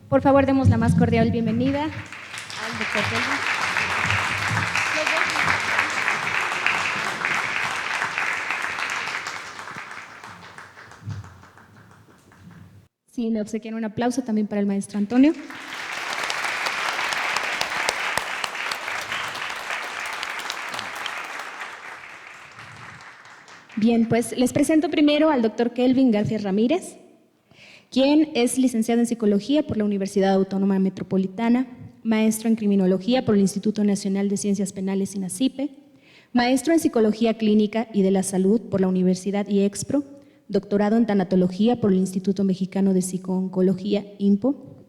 Por favor, demos la más cordial bienvenida al doctor Kelvin. Sí, le obsequian un aplauso también para el maestro Antonio. Bien, pues les presento primero al doctor Kelvin García Ramírez, quien es licenciado en Psicología por la Universidad Autónoma Metropolitana, maestro en Criminología por el Instituto Nacional de Ciencias Penales INACIPE, maestro en Psicología Clínica y de la Salud por la Universidad IEXPRO, doctorado en Tanatología por el Instituto Mexicano de Psicooncología INPO,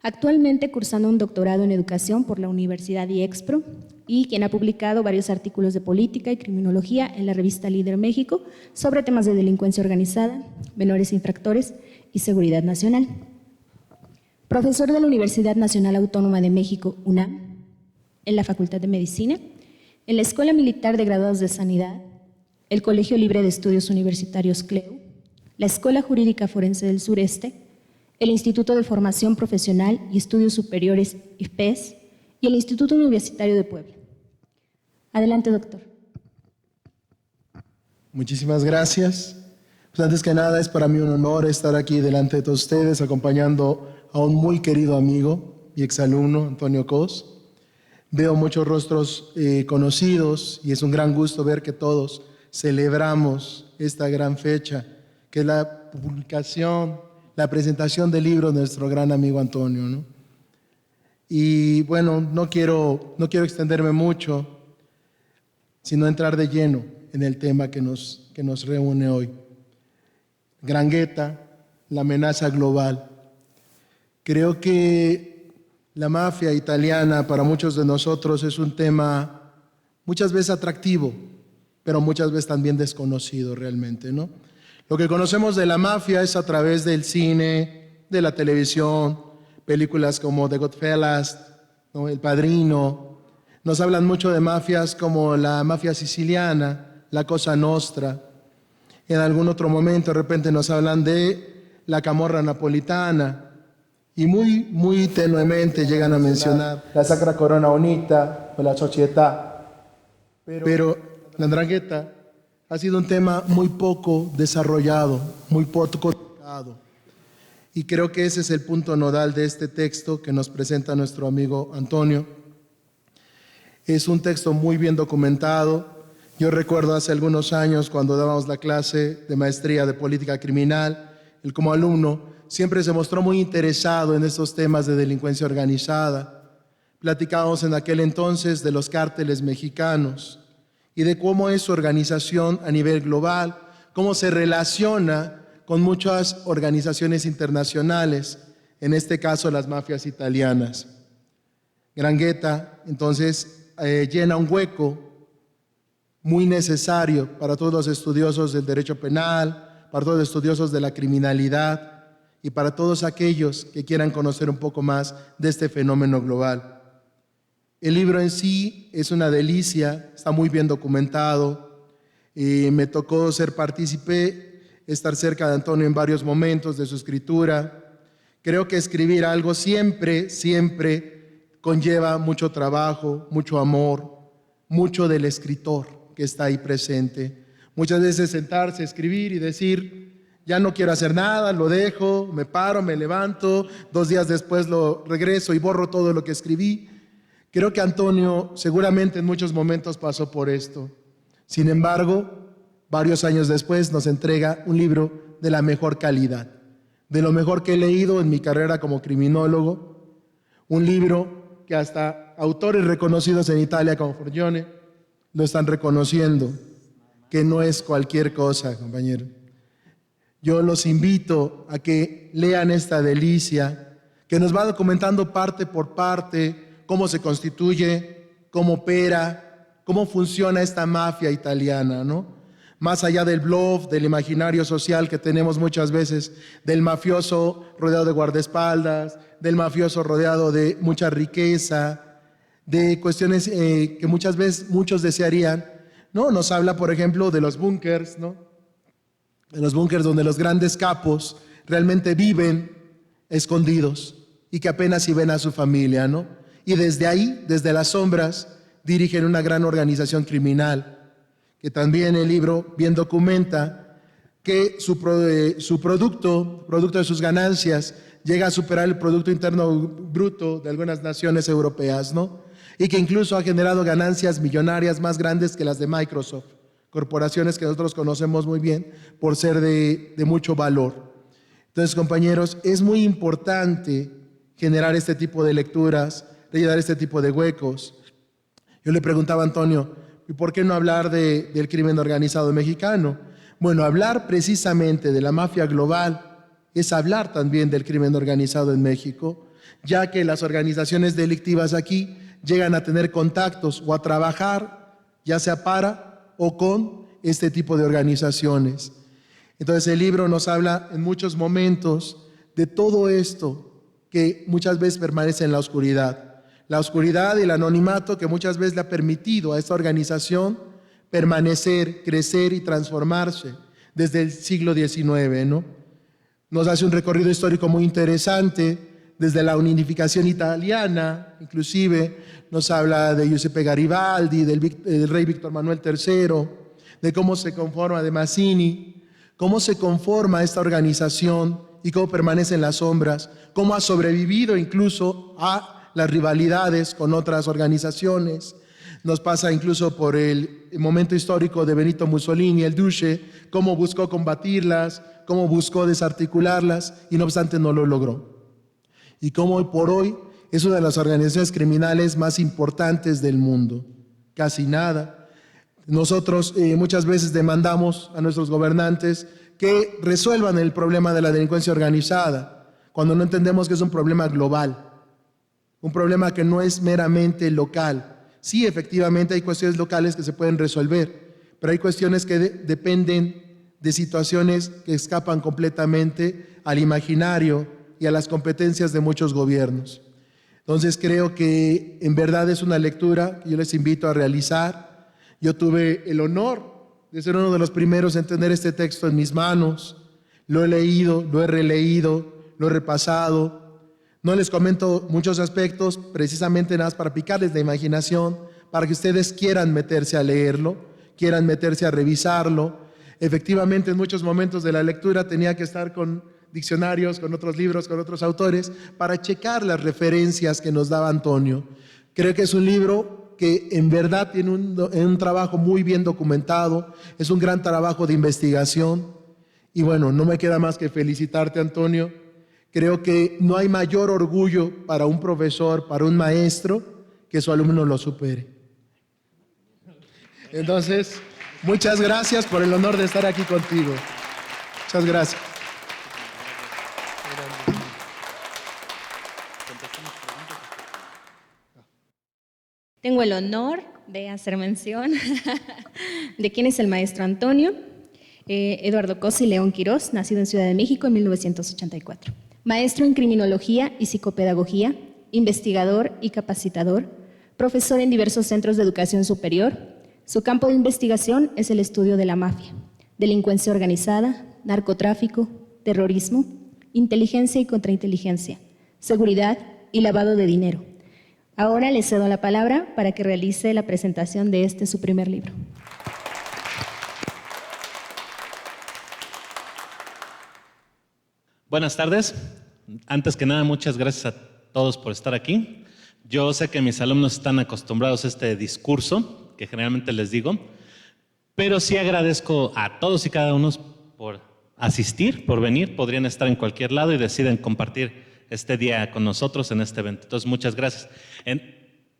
actualmente cursando un doctorado en Educación por la Universidad IEXPRO y quien ha publicado varios artículos de política y criminología en la revista Líder México sobre temas de delincuencia organizada, menores infractores y seguridad nacional. Profesor de la Universidad Nacional Autónoma de México, UNAM, en la Facultad de Medicina, en la Escuela Militar de Graduados de Sanidad, el Colegio Libre de Estudios Universitarios CLEU, la Escuela Jurídica Forense del Sureste, el Instituto de Formación Profesional y Estudios Superiores IFPES y el Instituto Universitario de Puebla. Adelante, doctor. Muchísimas gracias. Pues antes que nada, es para mí un honor estar aquí delante de todos ustedes, acompañando a un muy querido amigo y exalumno, Antonio Cos. Veo muchos rostros conocidos y es un gran gusto ver que todos celebramos esta gran fecha, que es la publicación, la presentación del libro de nuestro gran amigo Antonio, ¿no? Y bueno, no quiero extenderme mucho, sino entrar de lleno en el tema que nos reúne hoy. Grangueta, la amenaza global. Creo que la mafia italiana para muchos de nosotros es un tema muchas veces atractivo, pero muchas veces también desconocido realmente, ¿no? Lo que conocemos de la mafia es a través del cine, de la televisión, películas como The Goodfellas, ¿no? El Padrino. Nos hablan mucho de mafias como la mafia siciliana, la Cosa Nostra. En algún otro momento de repente nos hablan de la camorra napolitana y muy tenuemente llegan a mencionar la Sacra Corona Unita o la Società. Pero la 'Ndrangheta ha sido un tema muy poco desarrollado, muy poco tocado. Y creo que ese es el punto nodal de este texto que nos presenta nuestro amigo Antonio. Es un texto muy bien documentado. Yo recuerdo hace algunos años cuando dábamos la clase de maestría de política criminal, él como alumno siempre se mostró muy interesado en estos temas de delincuencia organizada. Platicábamos en aquel entonces de los cárteles mexicanos y de cómo es su organización a nivel global, cómo se relaciona con muchas organizaciones internacionales, en este caso las mafias italianas. Grangueta entonces llena un hueco muy necesario para todos los estudiosos del derecho penal, para todos los estudiosos de la criminalidad y para todos aquellos que quieran conocer un poco más de este fenómeno global. El libro en sí es una delicia, está muy bien documentado. Me tocó ser partícipe, estar cerca de Antonio en varios momentos de su escritura. Creo que escribir algo siempre conlleva mucho trabajo, mucho amor, mucho del escritor que está ahí presente. Muchas veces sentarse, escribir y decir, ya no quiero hacer nada, lo dejo, me paro, me levanto, 2 días después lo regreso y borro todo lo que escribí. Creo que Antonio seguramente en muchos momentos pasó por esto. Sin embargo, varios años después nos entrega un libro de la mejor calidad, de lo mejor que he leído en mi carrera como criminólogo, un libro que hasta autores reconocidos en Italia como Forgione lo están reconociendo, que no es cualquier cosa, compañero. Yo los invito a que lean esta delicia, que nos va documentando parte por parte cómo se constituye, cómo opera, cómo funciona esta mafia italiana, ¿no? Más allá del bluff, del imaginario social que tenemos muchas veces, del mafioso rodeado de guardaespaldas, del mafioso rodeado de mucha riqueza, de cuestiones que muchas veces muchos desearían, ¿no? Nos habla, por ejemplo, de los búnkers, ¿no? De los búnkers donde los grandes capos realmente viven escondidos y que apenas si ven a su familia, ¿no? Y desde ahí, desde las sombras, dirigen una gran organización criminal, que también el libro bien documenta que su producto de sus ganancias, llega a superar el Producto Interno Bruto de algunas naciones europeas, ¿no? Y que incluso ha generado ganancias millonarias más grandes que las de Microsoft, corporaciones que nosotros conocemos muy bien por ser de mucho valor. Entonces, compañeros, es muy importante generar este tipo de lecturas, rellenar este tipo de huecos. Yo le preguntaba a Antonio, ¿y por qué no hablar del crimen organizado mexicano? Bueno, hablar precisamente de la mafia global es hablar también del crimen organizado en México, ya que las organizaciones delictivas aquí llegan a tener contactos o a trabajar, ya sea para o con este tipo de organizaciones. Entonces el libro nos habla en muchos momentos de todo esto que muchas veces permanece en la oscuridad y el anonimato que muchas veces le ha permitido a esta organización permanecer, crecer y transformarse desde el siglo XIX, ¿no? Nos hace un recorrido histórico muy interesante desde la unificación italiana, inclusive nos habla de Giuseppe Garibaldi, del rey Víctor Manuel III, de cómo se conforma, de Mazzini, cómo se conforma esta organización y cómo permanece en las sombras, cómo ha sobrevivido incluso a las rivalidades con otras organizaciones. Nos pasa incluso por el momento histórico de Benito Mussolini, el Duce, cómo buscó combatirlas, cómo buscó desarticularlas y no obstante no lo logró. Y cómo hoy por hoy es una de las organizaciones criminales más importantes del mundo. Casi nada. Nosotros muchas veces demandamos a nuestros gobernantes que resuelvan el problema de la delincuencia organizada, cuando no entendemos que es un problema global. Un problema que no es meramente local. Sí, efectivamente hay cuestiones locales que se pueden resolver, pero hay cuestiones que dependen de situaciones que escapan completamente al imaginario y a las competencias de muchos gobiernos. Entonces creo que en verdad es una lectura que yo les invito a realizar. Yo tuve el honor de ser uno de los primeros en tener este texto en mis manos. Lo he leído, lo he releído, lo he repasado. No les comento muchos aspectos, precisamente nada más para picarles la imaginación, para que ustedes quieran meterse a leerlo, quieran meterse a revisarlo. Efectivamente, en muchos momentos de la lectura tenía que estar con diccionarios, con otros libros, con otros autores, para checar las referencias que nos daba Antonio. Creo que es un libro que en verdad tiene un trabajo muy bien documentado, es un gran trabajo de investigación. Y bueno, no me queda más que felicitarte, Antonio. Creo que no hay mayor orgullo para un profesor, para un maestro, que su alumno lo supere. Entonces, muchas gracias por el honor de estar aquí contigo. Muchas gracias. Tengo el honor de hacer mención de quién es el maestro Antonio Eduardo Cosi León Quirós, nacido en Ciudad de México en 1984. Maestro en criminología y psicopedagogía, investigador y capacitador, profesor en diversos centros de educación superior. Su campo de investigación es el estudio de la mafia, delincuencia organizada, narcotráfico, terrorismo, inteligencia y contrainteligencia, seguridad y lavado de dinero. Ahora le cedo la palabra para que realice la presentación de su primer libro. Buenas tardes. Antes que nada, muchas gracias a todos por estar aquí. Yo sé que mis alumnos están acostumbrados a este discurso, que generalmente les digo, pero sí agradezco a todos y cada uno por asistir, por venir. Podrían estar en cualquier lado y deciden compartir este día con nosotros en este evento. Entonces, muchas gracias.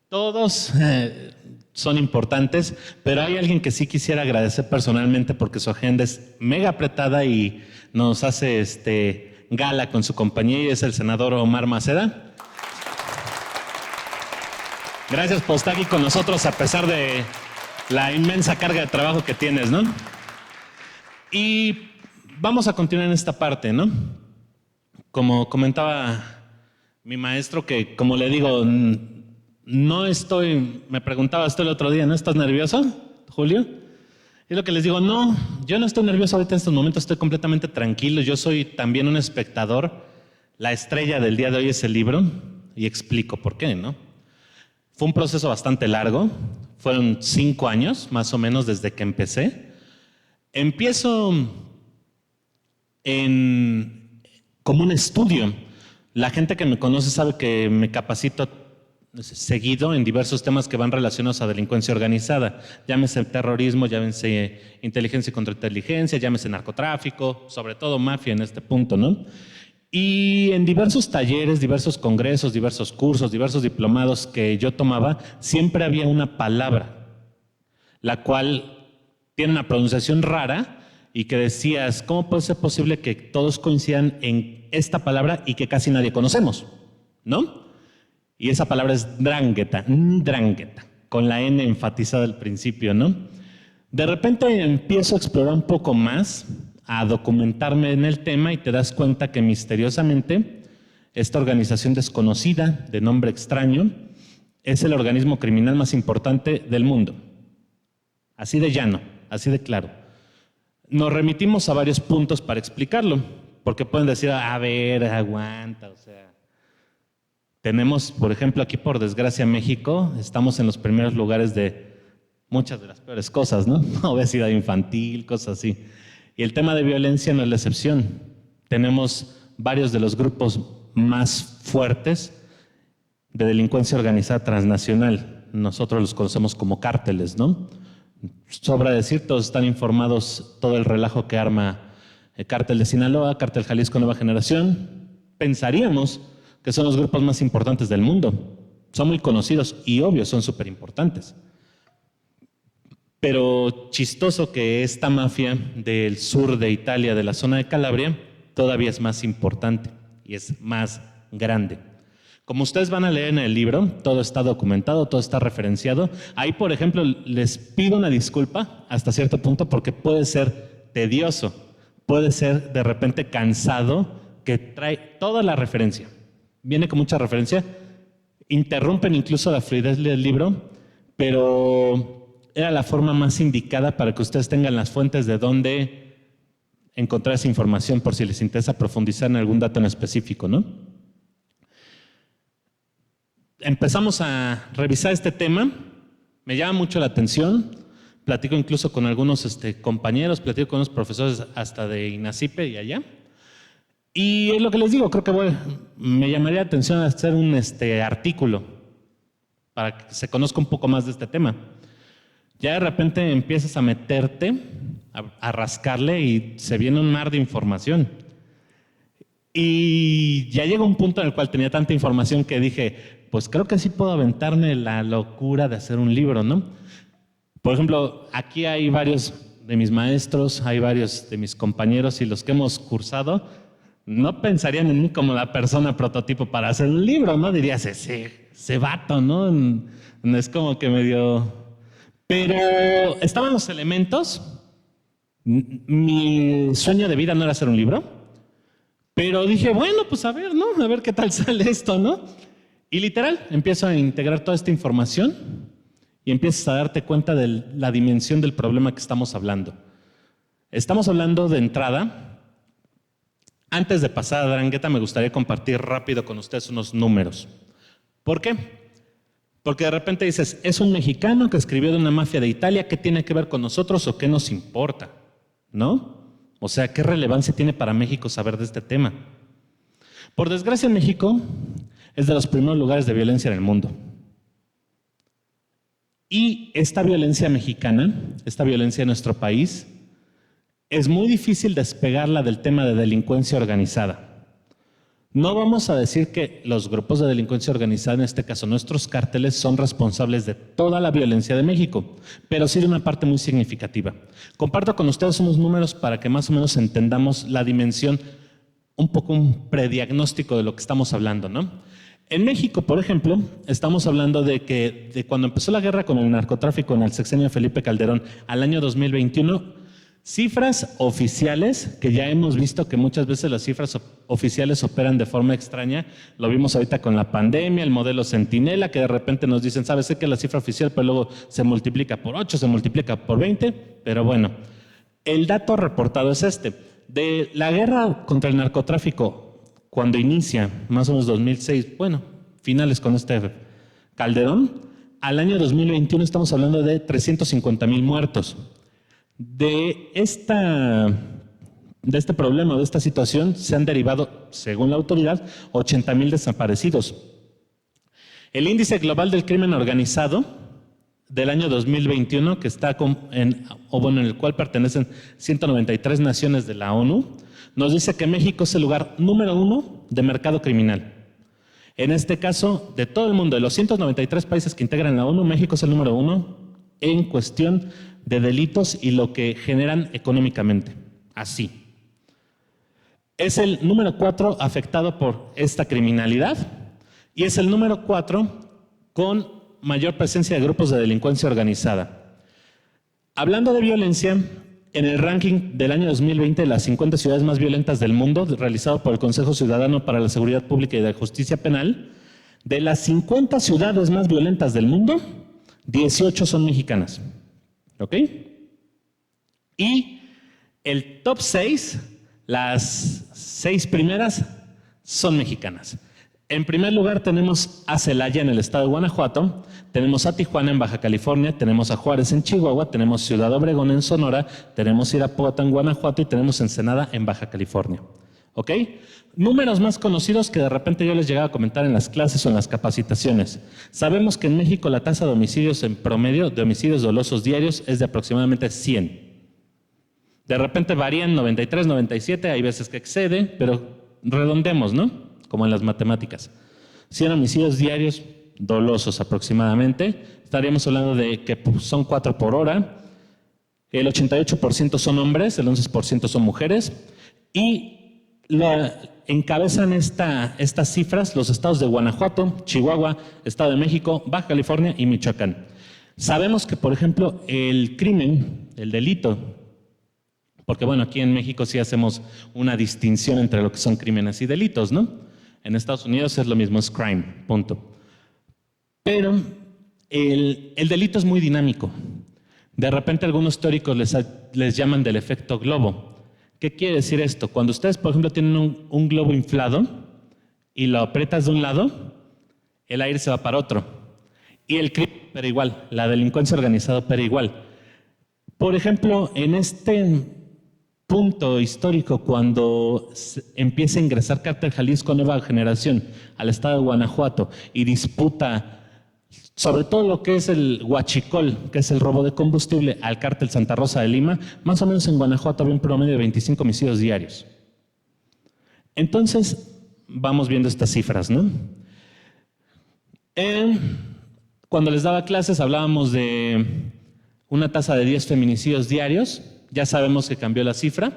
Todos son importantes, pero hay alguien que sí quisiera agradecer personalmente porque su agenda es mega apretada y nos hace gala con su compañía, y es el senador Omar Maceda. Gracias por estar aquí con nosotros a pesar de la inmensa carga de trabajo que tienes, ¿no? Y vamos a continuar en esta parte, ¿no? Como comentaba mi maestro, que como le digo, me preguntaba esto el otro día, ¿no estás nervioso, Julio? Y lo que les digo, no, yo no estoy nervioso ahorita en estos momentos, estoy completamente tranquilo, yo soy también un espectador. La estrella del día de hoy es el libro, y explico por qué, ¿no? Fue un proceso bastante largo, fueron 5 años más o menos desde que empecé. Empiezo como un estudio. La gente que me conoce sabe que me capacito seguido en diversos temas que van relacionados a delincuencia organizada. Llámese terrorismo, llámese inteligencia y contrainteligencia, llámese narcotráfico, sobre todo mafia en este punto, ¿no? Y en diversos talleres, diversos congresos, diversos cursos, diversos diplomados que yo tomaba, siempre había una palabra, la cual tiene una pronunciación rara y que decías, ¿cómo puede ser posible que todos coincidan en esta palabra y que casi nadie conocemos? ¿No? Y esa palabra es Ndrangheta, con la N enfatizada al principio, ¿no? De repente empiezo a explorar un poco más, a documentarme en el tema, y te das cuenta que misteriosamente esta organización desconocida, de nombre extraño, es el organismo criminal más importante del mundo. Así de llano, así de claro. Nos remitimos a varios puntos para explicarlo, porque pueden decir, a ver, aguanta, o sea... Tenemos, por ejemplo, aquí por desgracia México, estamos en los primeros lugares de muchas de las peores cosas, ¿no? Obesidad infantil, cosas así. Y el tema de violencia no es la excepción. Tenemos varios de los grupos más fuertes de delincuencia organizada transnacional. Nosotros los conocemos como cárteles, ¿no? Sobra decir, todos están informados, todo el relajo que arma el Cártel de Sinaloa, Cártel Jalisco Nueva Generación. Pensaríamos que son los grupos más importantes del mundo. Son muy conocidos y obvio, son súper importantes. Pero chistoso que esta mafia del sur de Italia, de la zona de Calabria, todavía es más importante y es más grande. Como ustedes van a leer en el libro, todo está documentado, todo está referenciado. Ahí, por ejemplo, les pido una disculpa hasta cierto punto porque puede ser tedioso, puede ser de repente cansado, que trae toda la referencia. Viene con mucha referencia, interrumpen incluso la fluidez del libro, pero era la forma más indicada para que ustedes tengan las fuentes de dónde encontrar esa información por si les interesa profundizar en algún dato en específico, ¿no? Empezamos a revisar este tema, me llama mucho la atención, platico incluso con algunos compañeros, platico con unos profesores hasta de INACIPE y allá. Y es lo que les digo, creo que me llamaría la atención hacer un artículo para que se conozca un poco más de este tema. Ya de repente empiezas a meterte, a rascarle y se viene un mar de información. Y ya llega un punto en el cual tenía tanta información que dije, pues creo que sí puedo aventarme la locura de hacer un libro, ¿no? Por ejemplo, aquí hay varios de mis maestros, hay varios de mis compañeros y los que hemos cursado, no pensarían en mí como la persona prototipo para hacer un libro, ¿no? Dirías, ese vato, ¿no? Es como que medio Pero estaban los elementos. Mi sueño de vida no era hacer un libro, pero dije, bueno, pues a ver, ¿no? A ver qué tal sale esto, ¿no? Y literal, empiezo a integrar toda esta información y empiezas a darte cuenta de la dimensión del problema que estamos hablando. Estamos hablando de entrada. Antes de pasar a Drangheta, me gustaría compartir rápido con ustedes unos números. ¿Por qué? Porque de repente dices, es un mexicano que escribió de una mafia de Italia, ¿qué tiene que ver con nosotros o qué nos importa? ¿No? O sea, ¿qué relevancia tiene para México saber de este tema? Por desgracia, México es de los primeros lugares de violencia en el mundo. Y esta violencia mexicana, esta violencia en nuestro país, es muy difícil despegarla del tema de delincuencia organizada. No vamos a decir que los grupos de delincuencia organizada, en este caso nuestros cárteles, son responsables de toda la violencia de México, pero sí de una parte muy significativa. Comparto con ustedes unos números para que más o menos entendamos la dimensión, un poco un prediagnóstico de lo que estamos hablando, ¿no? En México, por ejemplo, estamos hablando de que de cuando empezó la guerra con el narcotráfico en el sexenio de Felipe Calderón al año 2021, cifras oficiales, que ya hemos visto que muchas veces las cifras oficiales operan de forma extraña. Lo vimos ahorita con la pandemia, el modelo Centinela, que de repente nos dicen, ¿sabes? Sé que la cifra oficial, pero luego se multiplica por 8, se multiplica por 20, pero bueno. El dato reportado es este. De la guerra contra el narcotráfico, cuando inicia, más o menos 2006, bueno, finales con este Calderón, al año 2021 estamos hablando de 350,000 muertos. De este problema, de esta situación, se han derivado, según la autoridad, 80,000 desaparecidos. El índice global del crimen organizado del año 2021, que está en el cual pertenecen 193 naciones de la ONU, nos dice que México es el lugar número 1 de mercado criminal. En este caso, de todo el mundo, de los 193 países que integran la ONU, México es el número 1 en cuestión de delitos y lo que generan económicamente. Así. Es el número 4 afectado por esta criminalidad y es el número 4 con mayor presencia de grupos de delincuencia organizada. Hablando de violencia, en el ranking del año 2020 de las 50 ciudades más violentas del mundo, realizado por el Consejo Ciudadano para la Seguridad Pública y la Justicia Penal, de las 50 ciudades más violentas del mundo, 18 son mexicanas. ¿Ok? Y el top 6, las 6 primeras, son mexicanas. En primer lugar tenemos a Celaya en el estado de Guanajuato, tenemos a Tijuana en Baja California, tenemos a Juárez en Chihuahua, tenemos Ciudad Obregón en Sonora, tenemos Irapuato en Guanajuato y tenemos Ensenada en Baja California. ¿Ok? Números más conocidos que de repente yo les llegaba a comentar en las clases o en las capacitaciones. Sabemos que en México la tasa de homicidios en promedio, de homicidios dolosos diarios, es de aproximadamente 100. De repente varían 93, 97, hay veces que excede, pero redondemos, ¿no? Como en las matemáticas. 100 homicidios diarios dolosos aproximadamente. Estaríamos hablando de que son 4 por hora. El 88% son hombres, el 11% son mujeres. Y encabezan estas cifras los estados de Guanajuato, Chihuahua, Estado de México, Baja California y Michoacán. Sabemos que, por ejemplo, el crimen, el delito, porque bueno, aquí en México sí hacemos una distinción entre lo que son crímenes y delitos, ¿no? En Estados Unidos es lo mismo, es crime, punto. Pero el delito es muy dinámico. De repente algunos teóricos les llaman del efecto globo. ¿Qué quiere decir esto? Cuando ustedes, por ejemplo, tienen un globo inflado y lo aprietas de un lado, el aire se va para otro. Y el crimen opera igual, la delincuencia organizada opera igual. Por ejemplo, en este punto histórico, cuando empieza a ingresar Cártel Jalisco Nueva Generación al estado de Guanajuato y disputa sobre todo lo que es el huachicol, que es el robo de combustible, al cártel Santa Rosa de Lima, más o menos en Guanajuato había un promedio de 25 homicidios diarios. Entonces, vamos viendo estas cifras, ¿no? Cuando les daba clases hablábamos de una tasa de 10 feminicidios diarios. Ya sabemos que cambió la cifra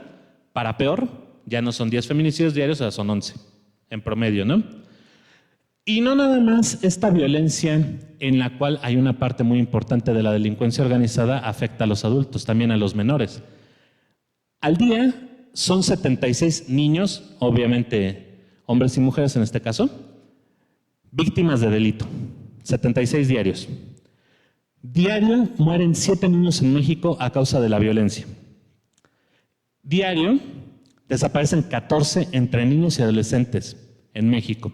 para peor. Ya no son 10 feminicidios diarios, ahora son 11 en promedio, ¿no? Y no nada más esta violencia en la cual hay una parte muy importante de la delincuencia organizada afecta a los adultos, también a los menores. Al día son 76 niños, obviamente hombres y mujeres en este caso, víctimas de delito, 76 diarios. Diario mueren 7 niños en México a causa de la violencia. Diario desaparecen 14 entre niños y adolescentes en México.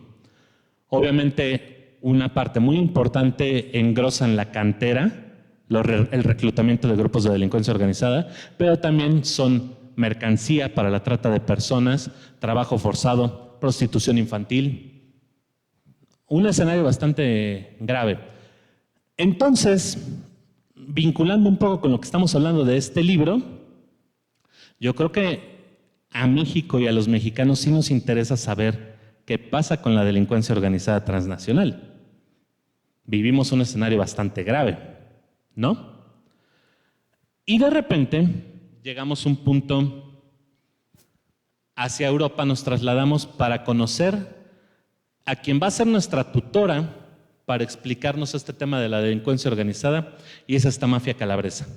Obviamente, una parte muy importante engrosan la cantera, el reclutamiento de grupos de delincuencia organizada, pero también son mercancía para la trata de personas, trabajo forzado, prostitución infantil. Un escenario bastante grave. Entonces, vinculando un poco con lo que estamos hablando de este libro, yo creo que a México y a los mexicanos sí nos interesa saber qué pasa con la delincuencia organizada transnacional. Vivimos un escenario bastante grave, ¿no? Y de repente llegamos a un punto hacia Europa, nos trasladamos para conocer a quien va a ser nuestra tutora para explicarnos este tema de la delincuencia organizada, y es esta mafia calabresa.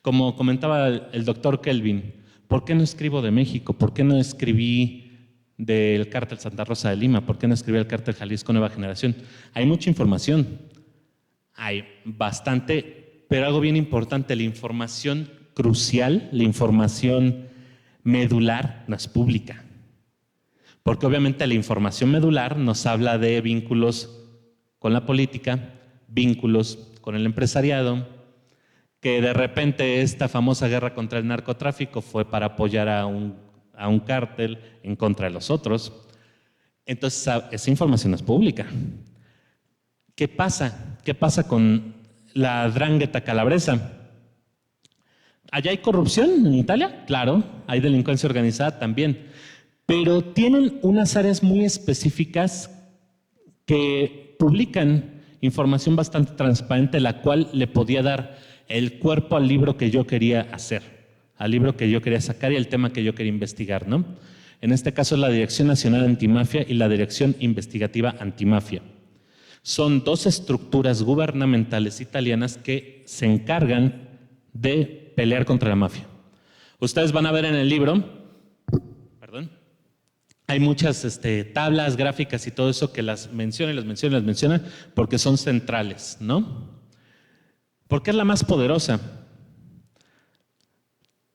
Como comentaba el doctor Kelvin, ¿por qué no escribo de México? ¿Por qué no escribí del cártel Santa Rosa de Lima? ¿Por qué no escribí el cártel Jalisco Nueva Generación? Hay mucha información, hay bastante, pero algo bien importante, la información crucial, la información medular no es pública. Porque obviamente la información medular nos habla de vínculos con la política, vínculos con el empresariado, que de repente esta famosa guerra contra el narcotráfico fue para apoyar a un cártel en contra de los otros. Entonces, esa información es pública. ¿Qué pasa? ¿Qué pasa con la 'ndrangheta calabresa? ¿Allá hay corrupción en Italia? Claro, hay delincuencia organizada también, pero tienen unas áreas muy específicas que publican información bastante transparente, la cual le podía dar el cuerpo al libro que yo quería hacer, al libro que yo quería sacar y el tema que yo quería investigar, ¿no? En este caso es la Dirección Nacional Antimafia y la Dirección Investigativa Antimafia. Son dos estructuras gubernamentales italianas que se encargan de pelear contra la mafia. Ustedes van a ver en el libro, hay muchas tablas, gráficas y todo eso que las menciona porque son centrales, ¿no? ¿Por qué es la más poderosa?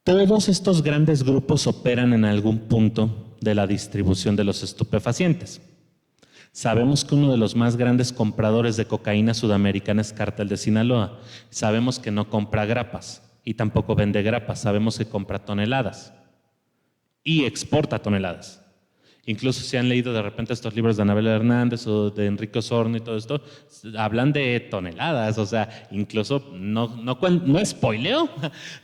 Todos estos grandes grupos operan en algún punto de la distribución de los estupefacientes. Sabemos que uno de los más grandes compradores de cocaína sudamericana es Cártel de Sinaloa. Sabemos que no compra grapas y tampoco vende grapas. Sabemos que compra toneladas y exporta toneladas. Incluso si han leído de repente estos libros de Anabel Hernández o de Enrique Osorno y todo esto, hablan de toneladas, o sea, incluso, no spoileo,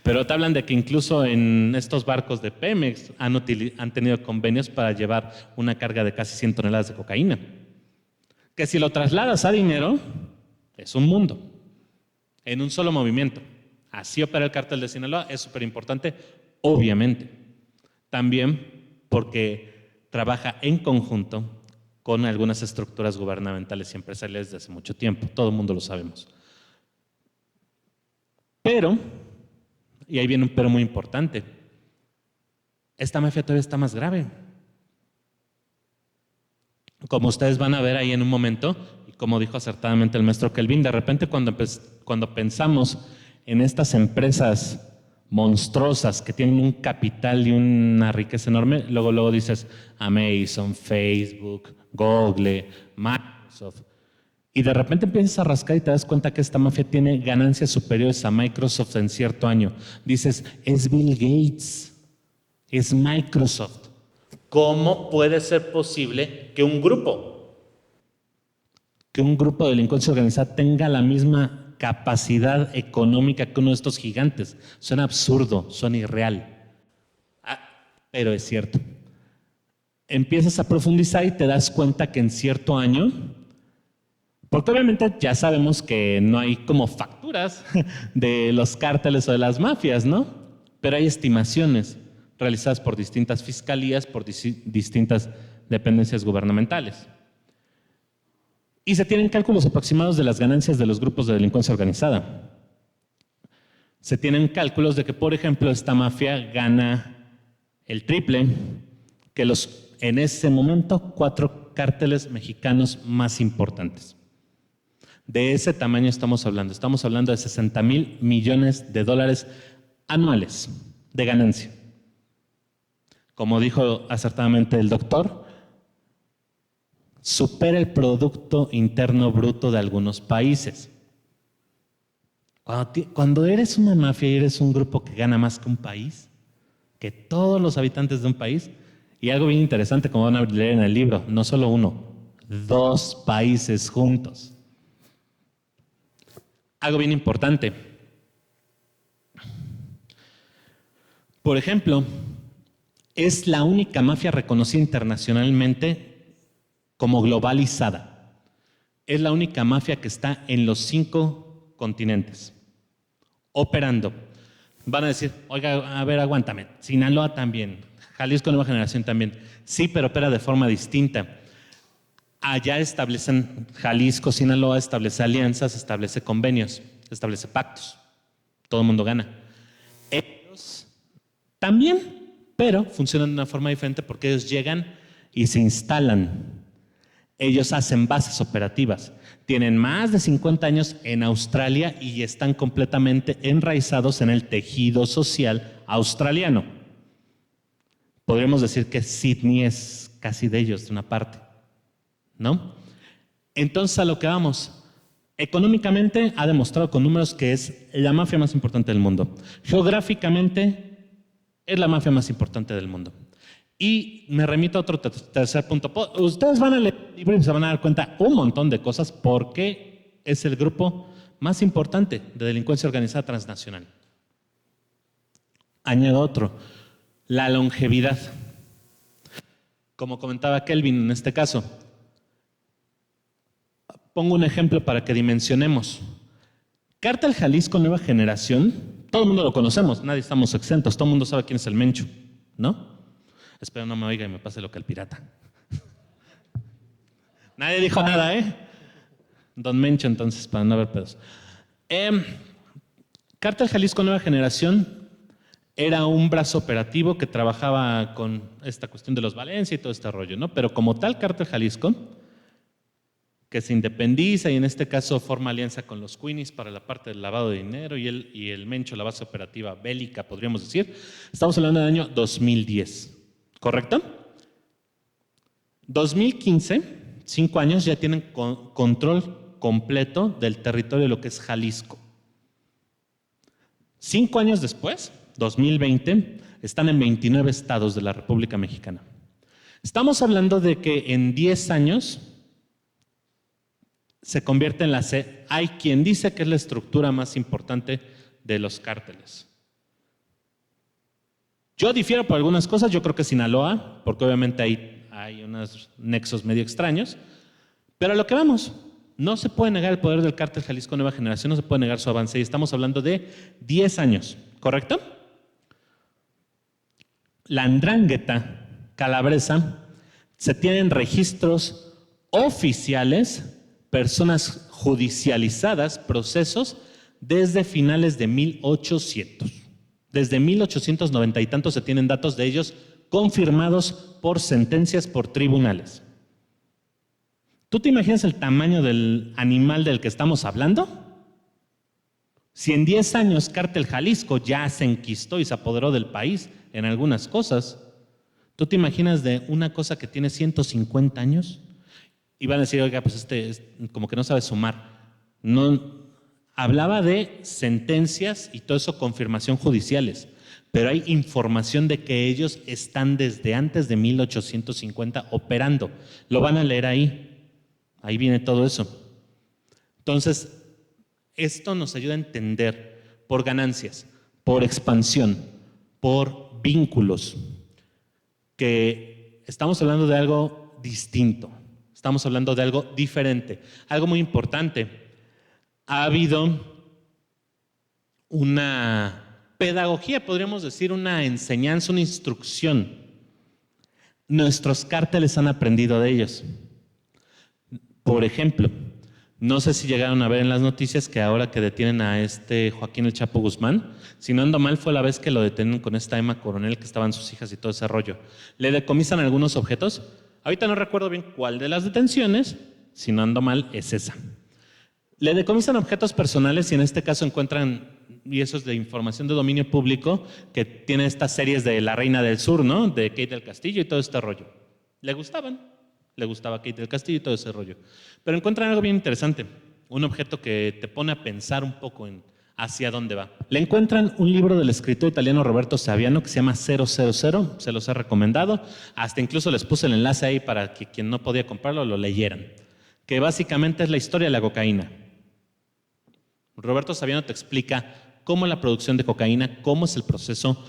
pero te hablan de que incluso en estos barcos de Pemex han tenido convenios para llevar una carga de casi 100 toneladas de cocaína. Que si lo trasladas a dinero, es un mundo, en un solo movimiento. Así opera el Cártel de Sinaloa, es súper importante, obviamente. También porque trabaja en conjunto con algunas estructuras gubernamentales y empresariales desde hace mucho tiempo. Todo el mundo lo sabemos. Pero, y ahí viene un pero muy importante, esta mafia todavía está más grave. Como ustedes van a ver ahí en un momento, y como dijo acertadamente el maestro Kelvin, de repente cuando pensamos en estas empresas monstruosas que tienen un capital y una riqueza enorme, luego dices Amazon, Facebook, Google, Microsoft, y de repente empiezas a rascar y te das cuenta que esta mafia tiene ganancias superiores a Microsoft en cierto año. Dices, es Bill Gates, es Microsoft. ¿Cómo puede ser posible que un grupo de delincuencia organizada tenga la misma capacidad económica que uno de estos gigantes? Suena absurdo, suena irreal, pero es cierto. Empiezas a profundizar y te das cuenta que en cierto año, porque obviamente ya sabemos que no hay como facturas de los cárteles o de las mafias, ¿no? Pero hay estimaciones realizadas por distintas fiscalías, por distintas dependencias gubernamentales. Y se tienen cálculos aproximados de las ganancias de los grupos de delincuencia organizada. Se tienen cálculos de que, por ejemplo, esta mafia gana el triple que los, en ese momento, 4 cárteles mexicanos más importantes. De ese tamaño estamos hablando. Estamos hablando de 60,000 millones de dólares anuales de ganancia. Como dijo acertadamente el doctor, supera el Producto Interno Bruto de algunos países. Cuando eres una mafia y eres un grupo que gana más que un país, que todos los habitantes de un país, y algo bien interesante, como van a leer en el libro, no solo uno, 2 países juntos. Algo bien importante. Por ejemplo, es la única mafia reconocida internacionalmente como globalizada. Es la única mafia que está en los 5 continentes, operando. Van a decir, oiga, a ver, aguántame, Sinaloa también, Jalisco Nueva Generación también. Sí, pero opera de forma distinta. Allá establecen, Jalisco, Sinaloa, establece alianzas, establece convenios, establece pactos. Todo el mundo gana. Ellos también, pero funcionan de una forma diferente porque ellos llegan y se instalan. Ellos hacen bases operativas. Tienen más de 50 años en Australia y están completamente enraizados en el tejido social australiano. Podríamos decir que Sydney es casi de ellos, de una parte, ¿no? Entonces, a lo que vamos. Económicamente ha demostrado con números que es la mafia más importante del mundo. Geográficamente es la mafia más importante del mundo. Y me remito a otro tercer punto. Ustedes van a leer el libro y se van a dar cuenta un montón de cosas porque es el grupo más importante de delincuencia organizada transnacional. Añado otro, la longevidad. Como comentaba Kelvin en este caso, pongo un ejemplo para que dimensionemos. Cártel Jalisco Nueva Generación, todo el mundo lo conocemos, nadie estamos exentos, todo el mundo sabe quién es el Mencho, ¿no? Espero no me oiga y me pase lo que el pirata. Nadie dijo nada, ¿eh? Don Mencho, entonces, para no haber pedos. Cártel Jalisco Nueva Generación era un brazo operativo que trabajaba con esta cuestión de los Valencia y todo este rollo, ¿no? Pero como tal, Cártel Jalisco, que se independiza y en este caso forma alianza con los Queenies para la parte del lavado de dinero y el Mencho, la base operativa bélica, podríamos decir. Estamos hablando del año 2010, ¿correcto? 2015, 5 años, ya tienen control completo del territorio de lo que es Jalisco. 5 años después, 2020, están en 29 estados de la República Mexicana. Estamos hablando de que en 10 años se convierte en la hay quien dice que es la estructura más importante de los cárteles. Yo difiero por algunas cosas, yo creo que Sinaloa, porque obviamente hay unos nexos medio extraños, pero a lo que vamos, no se puede negar el poder del cártel Jalisco Nueva Generación, no se puede negar su avance, y estamos hablando de 10 años, ¿correcto? La Andrangheta Calabresa, se tienen registros oficiales, personas judicializadas, procesos, desde finales de 1800. Desde 1890 y tantos se tienen datos de ellos confirmados por sentencias por tribunales. ¿Tú te imaginas el tamaño del animal del que estamos hablando? Si en 10 años Cártel Jalisco ya se enquistó y se apoderó del país en algunas cosas, ¿tú te imaginas de una cosa que tiene 150 años? Y van a decir, oiga, pues como que no sabe sumar. No, hablaba de sentencias y todo eso, confirmación judiciales, pero hay información de que ellos están desde antes de 1850 operando. Lo van a leer ahí. Ahí viene todo eso. Entonces, esto nos ayuda a entender por ganancias, por expansión, por vínculos, que estamos hablando de algo distinto. Estamos hablando de algo diferente, algo muy importante. Ha habido una pedagogía, podríamos decir, una enseñanza, una instrucción. Nuestros cárteles han aprendido de ellos. Por ejemplo, No sé si llegaron a ver en las noticias que ahora que detienen a este Joaquín El Chapo Guzmán, si no ando mal, fue la vez que lo detienen con esta Emma Coronel, que estaban sus hijas y todo ese rollo. Le decomisan algunos objetos. Ahorita no recuerdo bien cuál de las detenciones, si no ando mal, es esa. Le decomisan objetos personales y en este caso encuentran, y eso es de información de dominio público, que tiene estas series de La Reina del Sur, ¿no? De Kate del Castillo y todo este rollo. Le gustaba Kate del Castillo y todo ese rollo. Pero encuentran algo bien interesante, un objeto que te pone a pensar un poco en hacia dónde va. Le encuentran un libro del escritor italiano Roberto Saviano que se llama 000, se los he recomendado, hasta incluso les puse el enlace ahí para que quien no podía comprarlo lo leyeran, que básicamente es la historia de la cocaína. Roberto Saviano te explica cómo es la producción de cocaína, cómo es el proceso,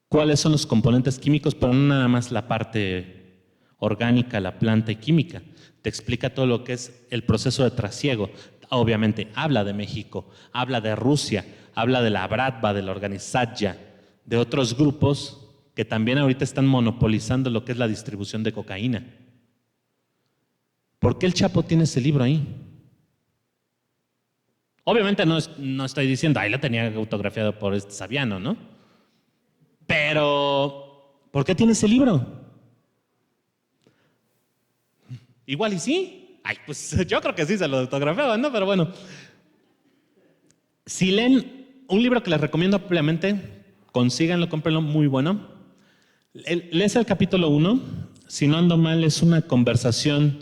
cuáles son los componentes químicos, pero no nada más la parte orgánica, la planta y química. Te explica todo lo que es el proceso de trasiego. Obviamente habla de México, habla de Rusia, habla de la Bratva, de la Organizatja, de otros grupos que también ahorita están monopolizando lo que es la distribución de cocaína. ¿Por qué el Chapo tiene ese libro ahí? Obviamente no estoy diciendo, ahí lo tenía autografiado por este Saviano, ¿no? Pero, ¿por qué tiene ese libro? Igual y sí. Ay, pues yo creo que sí se lo autografiaba, ¿no? Pero bueno. Si leen un libro que les recomiendo ampliamente, consíganlo, cómprenlo, muy bueno. Lees el capítulo 1. Si no ando mal, es una conversación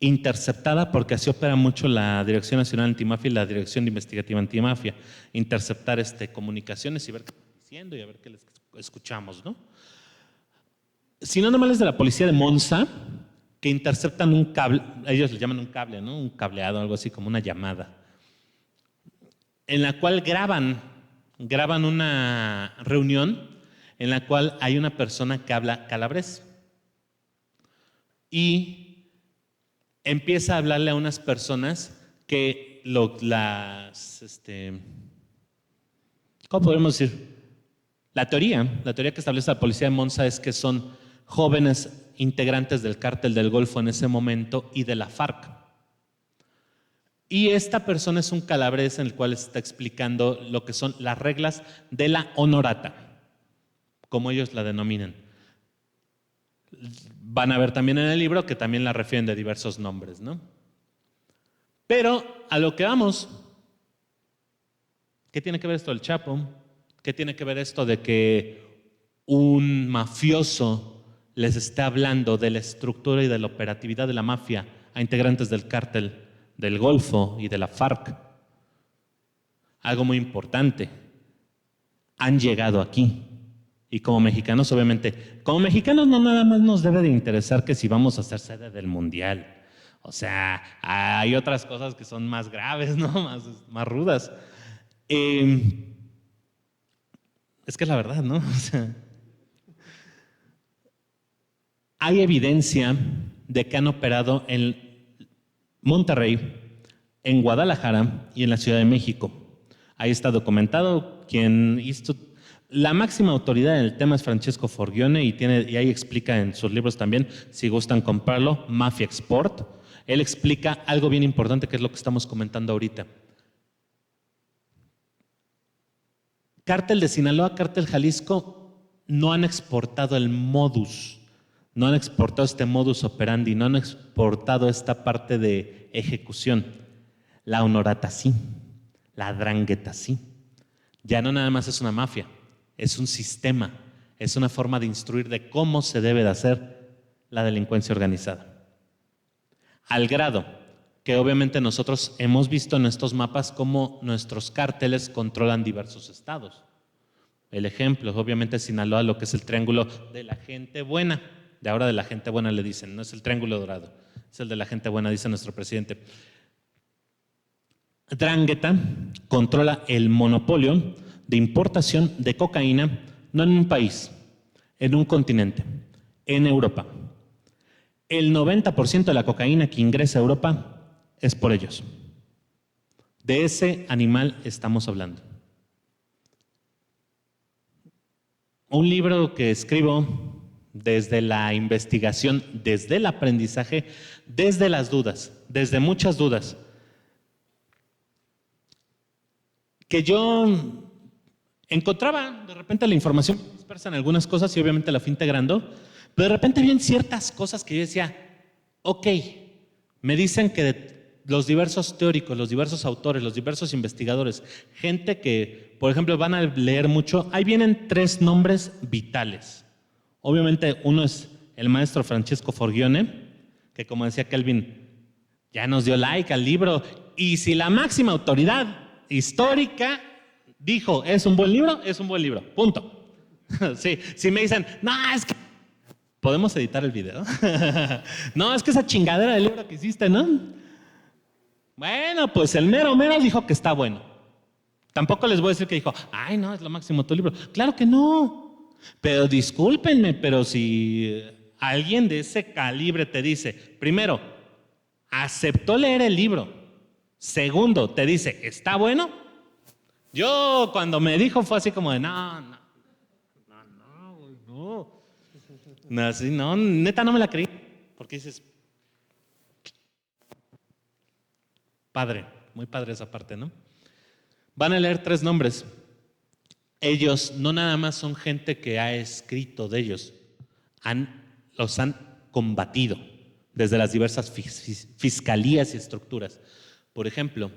interceptada, porque así opera mucho la Dirección Nacional Antimafia y la Dirección Investigativa Antimafia. Interceptar comunicaciones y ver qué están diciendo y a ver qué les escuchamos, ¿no? Si no ando mal, es de la policía de Monza, que interceptan un cable, ellos le llaman un cable, ¿no? Un cableado, algo así como una llamada, en la cual graban una reunión en la cual hay una persona que habla calabrés y empieza a hablarle a unas personas que ¿cómo podemos decir? La teoría que establece la policía de Monza es que son jóvenes integrantes del Cártel del Golfo en ese momento y de la FARC. Y esta persona es un calabrés en el cual está explicando lo que son las reglas de la honorata, como ellos la denominan. Van a ver también en el libro que también la refieren de diversos nombres, ¿no? Pero a lo que vamos, ¿qué tiene que ver esto del Chapo? ¿Qué tiene que ver esto de que un mafioso les está hablando de la estructura y de la operatividad de la mafia a integrantes del Cártel del Golfo y de la FARC? Algo muy importante, han llegado aquí. Y como mexicanos, obviamente, como mexicanos no nada más nos debe de interesar que si vamos a ser sede del Mundial. O sea, hay otras cosas que son más graves, ¿no? Más rudas. Es que es la verdad, ¿no? O sea, hay evidencia de que han operado en Monterrey, en Guadalajara y en la Ciudad de México. Ahí está documentado. La máxima autoridad en el tema es Francesco Forgione y ahí explica en sus libros también, si gustan comprarlo, Mafia Export. Él explica algo bien importante que es lo que estamos comentando ahorita. Cártel de Sinaloa, Cártel Jalisco no han exportado el modus, no han exportado este modus operandi, no han exportado esta parte de ejecución. La honorata sí, la drangheta sí. Ya no nada más es una mafia, es un sistema, es una forma de instruir de cómo se debe de hacer la delincuencia organizada. Al grado que obviamente nosotros hemos visto en estos mapas cómo nuestros cárteles controlan diversos estados. El ejemplo, obviamente Sinaloa, lo que es el triángulo de la gente buena. De ahora de la gente buena le dicen, no es el triángulo dorado, es el de la gente buena, dice nuestro presidente. Drangheta controla el monopolio de importación de cocaína, no en un país, en un continente, en Europa. El 90% de la cocaína que ingresa a Europa es por ellos. De ese animal estamos hablando. Un libro que escribo desde la investigación, desde el aprendizaje, desde las dudas, desde muchas dudas, que yo encontraba de repente la información dispersa en algunas cosas y obviamente la fui integrando, pero de repente habían ciertas cosas que yo decía, ok, me dicen que los diversos teóricos, los diversos autores, los diversos investigadores, gente que, por ejemplo, van a leer mucho, ahí vienen 3 nombres vitales. Obviamente uno es el maestro Francesco Forgione, que como decía Kelvin, ya nos dio like al libro, y si la máxima autoridad histórica dijo, es un buen libro, punto. Sí, si me dicen, no, es que podemos editar el video. No, es que esa chingadera de libro que hiciste, ¿no? Bueno, pues el mero dijo que está bueno. Tampoco les voy a decir que dijo, ay, no, es lo máximo tu libro. Claro que no. Pero discúlpenme, pero si alguien de ese calibre te dice, primero, aceptó leer el libro. Segundo, te dice, ¿está bueno? Yo cuando me dijo fue así como de, no. No, así, no, neta no me la creí. Porque dices, padre, muy padre esa parte, ¿no? Van a leer 3 nombres. Ellos no nada más son gente que ha escrito de ellos, los han combatido desde las diversas fiscalías y estructuras. Por ejemplo,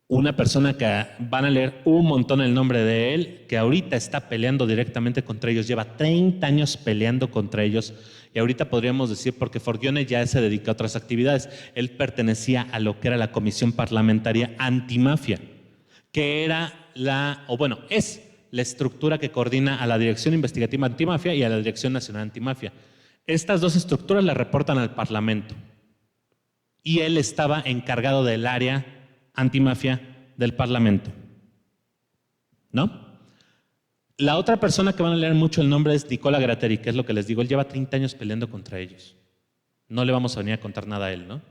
una persona que van a leer un montón el nombre de él, que ahorita está peleando directamente contra ellos, lleva 30 años peleando contra ellos, y ahorita podríamos decir, porque Forgione ya se dedica a otras actividades, él pertenecía a lo que era la Comisión Parlamentaria Antimafia, que era es la estructura que coordina a la Dirección Investigativa Antimafia y a la Dirección Nacional Antimafia. Estas 2 estructuras le reportan al Parlamento, y él estaba encargado del área antimafia del Parlamento, ¿no? La otra persona que van a leer mucho el nombre es Nicola Gratteri, que es lo que les digo, él lleva 30 años peleando contra ellos. No le vamos a venir a contar nada a él, ¿no?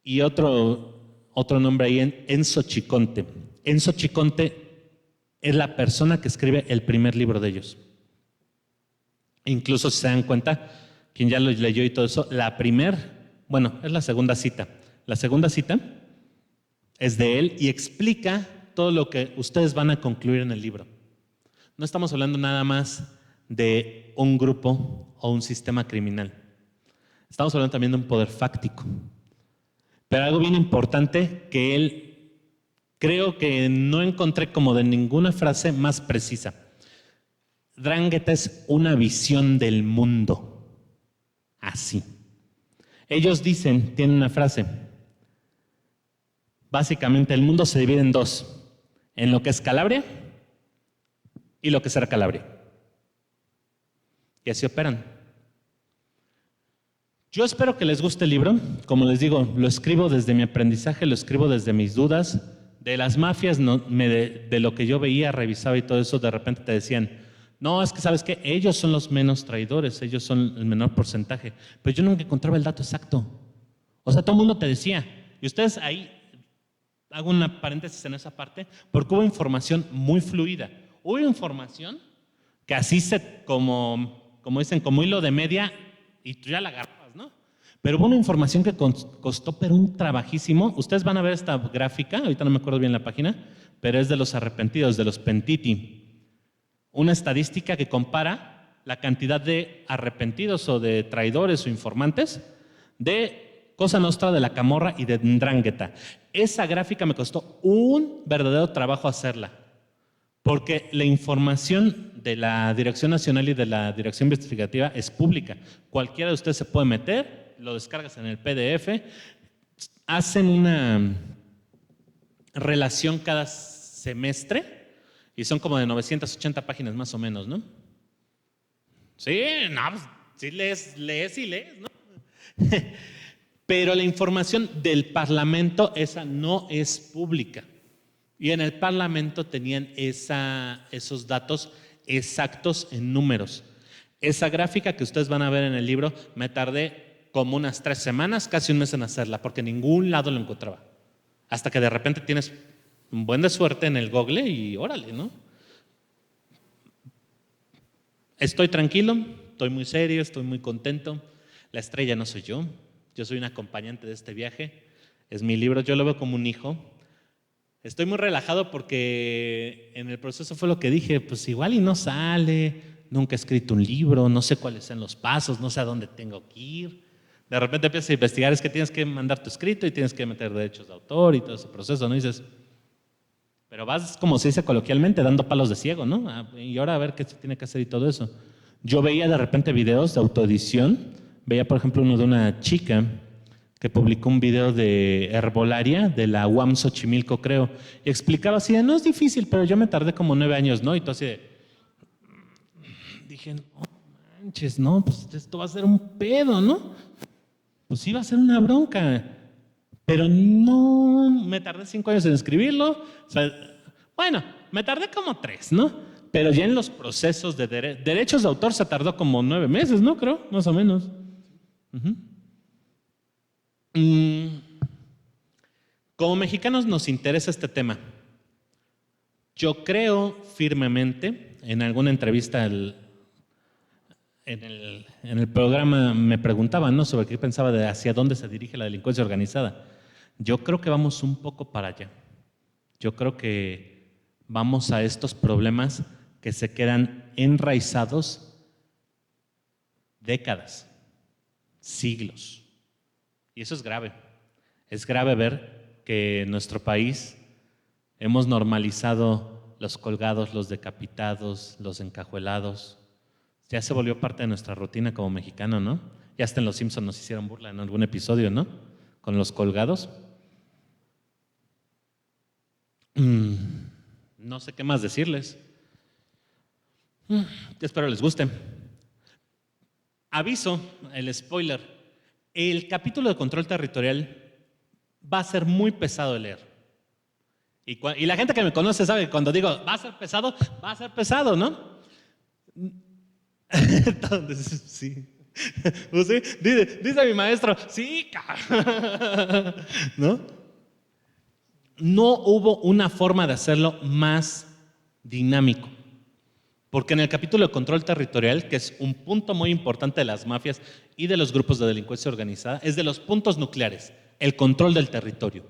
Y otro nombre ahí, Enzo Ciconte. Enzo Ciconte es la persona que escribe el primer libro de ellos. Incluso si se dan cuenta, quien ya lo leyó y todo eso, es la segunda cita. La segunda cita es de él y explica todo lo que ustedes van a concluir en el libro. No estamos hablando nada más de un grupo o un sistema criminal. Estamos hablando también de un poder fáctico. Pero algo bien importante que él, creo que no encontré como de ninguna frase más precisa. Ndrangheta es una visión del mundo. Así. Ellos tienen una frase. Básicamente el mundo se divide en 2, en lo que es Calabria y lo que será Calabria. Y así operan. Yo espero que les guste el libro. Como les digo, lo escribo desde mi aprendizaje, lo escribo desde mis dudas. De las mafias, de lo que yo veía, revisaba y todo eso, de repente te decían, no, es que sabes que ellos son los menos traidores, ellos son el menor porcentaje. Pero yo nunca encontraba el dato exacto. O sea, todo el mundo te decía. Y ustedes ahí, hago una paréntesis en esa parte, porque hubo información muy fluida. Hubo información que así como dicen, como hilo de media, y tú ya la agarrabas, ¿no? Pero hubo una información que costó pero un trabajísimo. Ustedes van a ver esta gráfica, ahorita no me acuerdo bien la página, pero es de los arrepentidos, de los pentiti. Una estadística que compara la cantidad de arrepentidos o de traidores o informantes de Cosa Nostra, de la Camorra y de Ndrangheta. Esa gráfica me costó un verdadero trabajo hacerla, porque la información de la Dirección Nacional y de la Dirección Investigativa es pública. Cualquiera de ustedes se puede meter, lo descargas en el PDF, hacen una relación cada semestre y son como de 980 páginas más o menos, ¿no? Sí, no, pues, sí lees, ¿no? Pero la información del Parlamento, esa no es pública. Y en el Parlamento tenían esos datos exactos en números. Esa gráfica que ustedes van a ver en el libro, me tardé como unas 3 semanas, casi un mes en hacerla, porque en ningún lado lo encontraba. Hasta que de repente tienes un buen de suerte en el Google y órale, ¿no? Estoy tranquilo, estoy muy serio, estoy muy contento. La estrella no soy yo. Yo soy un acompañante de este viaje. Es mi libro, yo lo veo como un hijo. Estoy muy relajado porque en el proceso fue lo que dije, pues igual y no sale, nunca he escrito un libro, no sé cuáles son los pasos, no sé a dónde tengo que ir. De repente empiezas a investigar, es que tienes que mandar tu escrito y tienes que meter derechos de autor y todo ese proceso, ¿no? Y dices, pero vas, como se dice coloquialmente, dando palos de ciego, ¿no? Y ahora a ver qué se tiene que hacer y todo eso. Yo veía de repente videos de autoedición, veía por ejemplo uno de una chica que publicó un video de herbolaria de la UAM Xochimilco, creo, y explicaba así, no es difícil, pero yo me tardé como 9 años, ¿no? Y todo así dije, no manches, no, pues esto va a ser un pedo, ¿no? Pues sí va a ser una bronca, pero no, me tardé 5 años en escribirlo, o sea, bueno, me tardé como 3, ¿no? Pero ya en los procesos de derechos de autor se tardó como 9 meses, ¿no? Creo, más o menos. Como mexicanos nos interesa este tema. Yo creo firmemente, en alguna entrevista en el programa me preguntaban, ¿no?, sobre qué pensaba de hacia dónde se dirige la delincuencia organizada. Yo creo que vamos un poco para allá. Yo creo que vamos a estos problemas que se quedan enraizados décadas, siglos. Y eso es grave. Es grave ver que en nuestro país hemos normalizado los colgados, los decapitados, los encajuelados. Ya se volvió parte de nuestra rutina como mexicano, ¿no? Ya hasta en Los Simpsons nos hicieron burla en algún episodio, ¿no? Con los colgados. No sé qué más decirles. Espero les guste. Aviso, el spoiler. El capítulo de control territorial va a ser muy pesado de leer. Y la gente que me conoce sabe que cuando digo va a ser pesado, ¿no? Entonces, sí. Pues sí, dice mi maestro, sí, ¿no? No hubo una forma de hacerlo más dinámico. Porque en el capítulo de control territorial, que es un punto muy importante de las mafias y de los grupos de delincuencia organizada, es de los puntos nucleares, el control del territorio,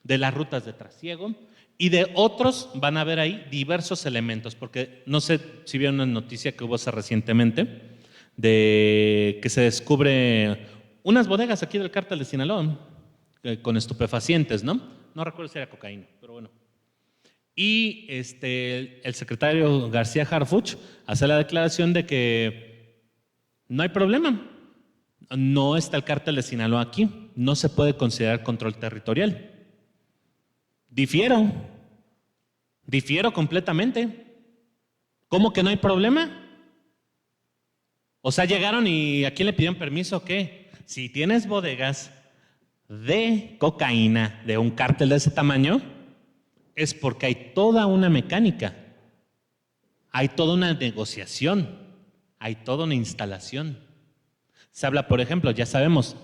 de las rutas de trasiego y de otros, van a ver ahí diversos elementos, porque no sé si vieron una noticia que hubo hace recientemente, de que se descubre unas bodegas aquí del cártel de Sinaloa con estupefacientes, ¿no? No recuerdo si era cocaína, pero bueno. Y el secretario García Harfuch hace la declaración de que no hay problema, no está el cártel de Sinaloa aquí, no se puede considerar control territorial. Difiero completamente. ¿Cómo que no hay problema? O sea, llegaron y ¿a quién le pidieron permiso o qué? Si tienes bodegas de cocaína de un cártel de ese tamaño, es porque hay toda una mecánica, hay toda una negociación, hay toda una instalación. Se habla, por ejemplo, ya sabemos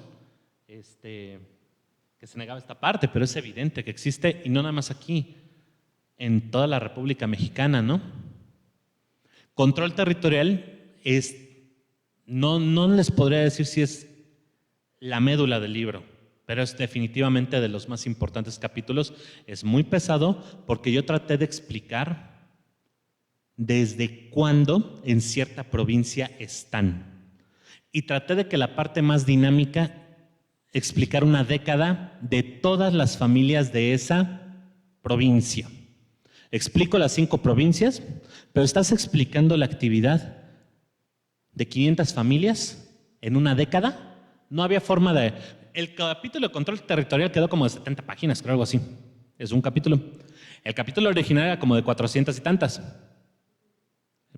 que se negaba esta parte, pero es evidente que existe, y no nada más aquí, en toda la República Mexicana, ¿no? Control territorial no les podría decir si es la médula del libro, pero es definitivamente de los más importantes capítulos. Es muy pesado porque yo traté de explicar desde cuándo en cierta provincia están. Y traté de que la parte más dinámica, explicar una década de todas las familias de esa provincia. Explico las 5 provincias, pero estás explicando la actividad de 500 familias en una década. No había forma de... El capítulo de control territorial quedó como de 70 páginas, creo, algo así. Es un capítulo. El capítulo original era como de 400 y tantas.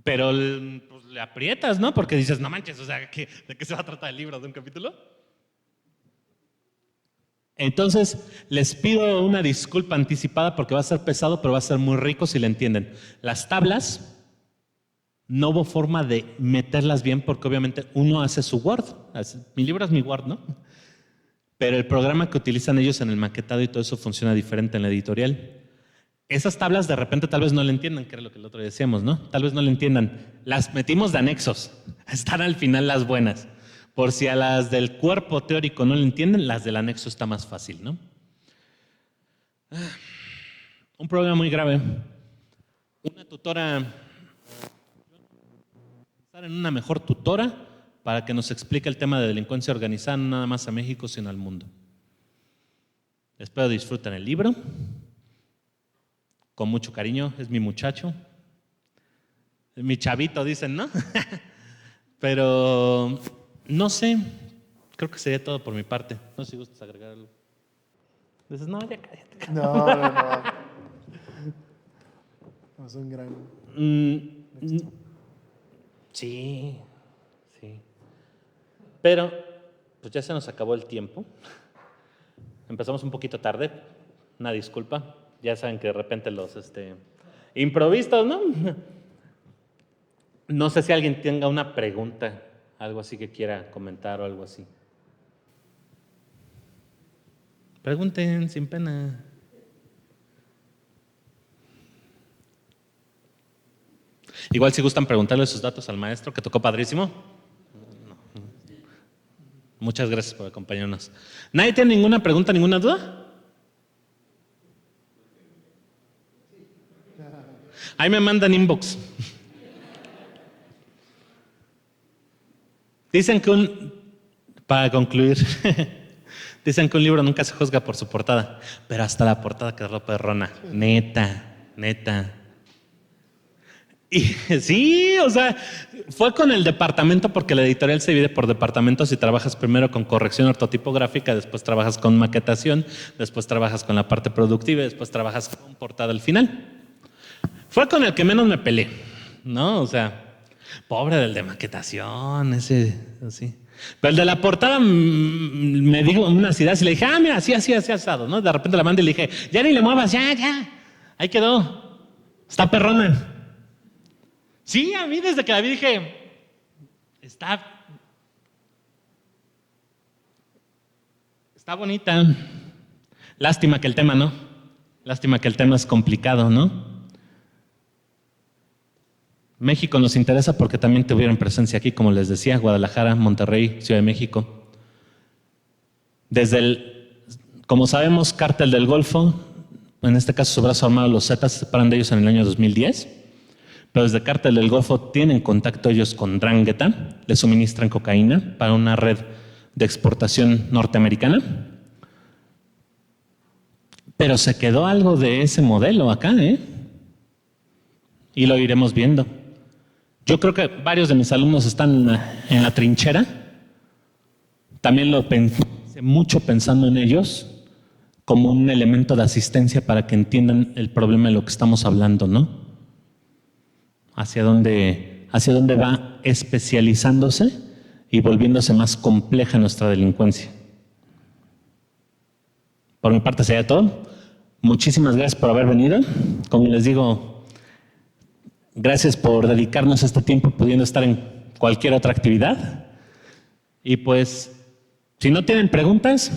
Pero pues, le aprietas, ¿no? Porque dices, no manches, o sea, ¿de qué se va a tratar el libro? ¿De un capítulo? Entonces, les pido una disculpa anticipada porque va a ser pesado, pero va a ser muy rico si le entienden. Las tablas, no hubo forma de meterlas bien porque obviamente uno hace su Word. Mi libro es mi Word, ¿no? Pero el programa que utilizan ellos en el maquetado y todo eso funciona diferente en la editorial. Esas tablas de repente tal vez no le entiendan, que era lo que el otro día decíamos, ¿no? Tal vez no le entiendan. Las metimos de anexos. Están al final las buenas. Por si a las del cuerpo teórico no lo entienden, las del anexo está más fácil, ¿no? Un problema muy grave. Una tutora, pensar en una mejor tutora para que nos explique el tema de delincuencia organizada, no nada más a México, sino al mundo. Espero disfruten el libro. Con mucho cariño, es mi muchacho. Es mi chavito, dicen, ¿no? Pero no sé, creo que sería todo por mi parte. No sé si gustas agregar algo. Dices, no, ya cállate. No. Es un gran... Sí. Pero, pues ya se nos acabó el tiempo. Empezamos un poquito tarde, una disculpa. Ya saben que de repente los improvistos, ¿no? No sé si alguien tenga una pregunta, algo así que quiera comentar o algo así. Pregunten sin pena. Igual si gustan preguntarle sus datos al maestro, que tocó padrísimo. Muchas gracias por acompañarnos. ¿Nadie tiene ninguna pregunta, ninguna duda? Ahí me mandan inbox. Dicen que para concluir, dicen que un libro nunca se juzga por su portada, pero hasta la portada quedó perrona. Neta. Y sí, o sea, fue con el departamento, porque la editorial se divide por departamentos y trabajas primero con corrección ortotipográfica, después trabajas con maquetación, después trabajas con la parte productiva y después trabajas con portada al final. Fue con el que menos me peleé, ¿no? O sea, pobre del de maquetación, ese, así. Pero el de la portada me dijo unas ideas y le dije, mira, así, asado, ¿no? De repente la mandé y le dije, ya ni le muevas, ya. Ahí quedó. Está perrona. Sí, a mí desde que la vi dije, está bonita. Lástima que el tema, ¿no? Lástima que el tema es complicado, ¿no? México nos interesa porque también tuvieron presencia aquí, como les decía, Guadalajara, Monterrey, Ciudad de México. Como sabemos, Cártel del Golfo, en este caso su brazo armado, los Zetas, se separan de ellos en el año 2010, pero desde Cártel del Golfo tienen contacto ellos con Drangheta, les suministran cocaína para una red de exportación norteamericana. Pero se quedó algo de ese modelo acá, y lo iremos viendo. Yo creo que varios de mis alumnos están en la trinchera. También lo pensé mucho pensando en ellos como un elemento de asistencia para que entiendan el problema de lo que estamos hablando, ¿no? Hacia dónde va especializándose y volviéndose más compleja nuestra delincuencia. Por mi parte sería todo. Muchísimas gracias por haber venido. Como les digo, gracias por dedicarnos este tiempo pudiendo estar en cualquier otra actividad. Y pues, si no tienen preguntas,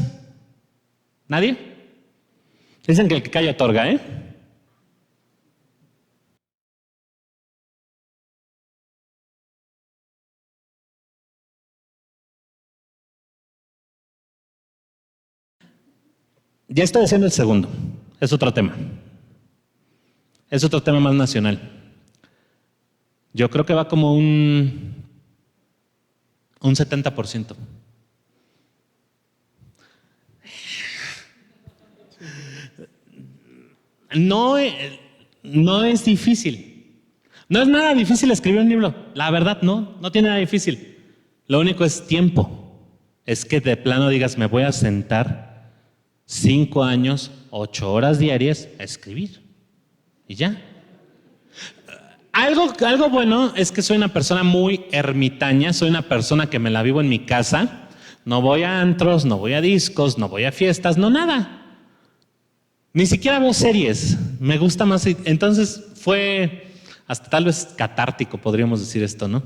¿nadie? Dicen que el que calla otorga, Ya estoy haciendo el segundo. Es otro tema. Es otro tema más nacional. Yo creo que va como un 70%. No es difícil. No es nada difícil escribir un libro. La verdad, no tiene nada difícil. Lo único es tiempo. Es que de plano digas, me voy a sentar 5 años, 8 horas diarias a escribir. Y ya. Algo bueno es que soy una persona muy ermitaña, soy una persona que me la vivo en mi casa, no voy a antros, no voy a discos, no voy a fiestas, no nada. Ni siquiera veo series, me gusta más. Entonces fue hasta tal vez catártico, podríamos decir esto, ¿no?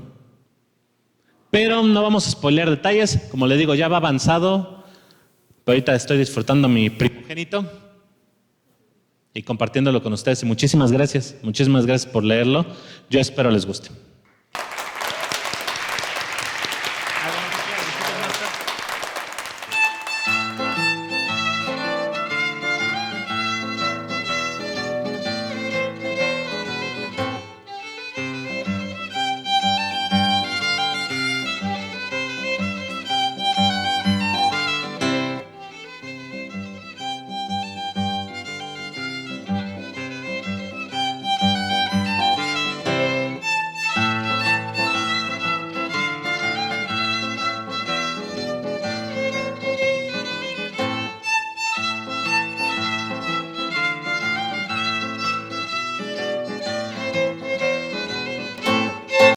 Pero no vamos a spoilear detalles, como le digo, ya va avanzado, pero ahorita estoy disfrutando mi primogénito y compartiéndolo con ustedes. Y muchísimas gracias por leerlo. Yo espero les guste.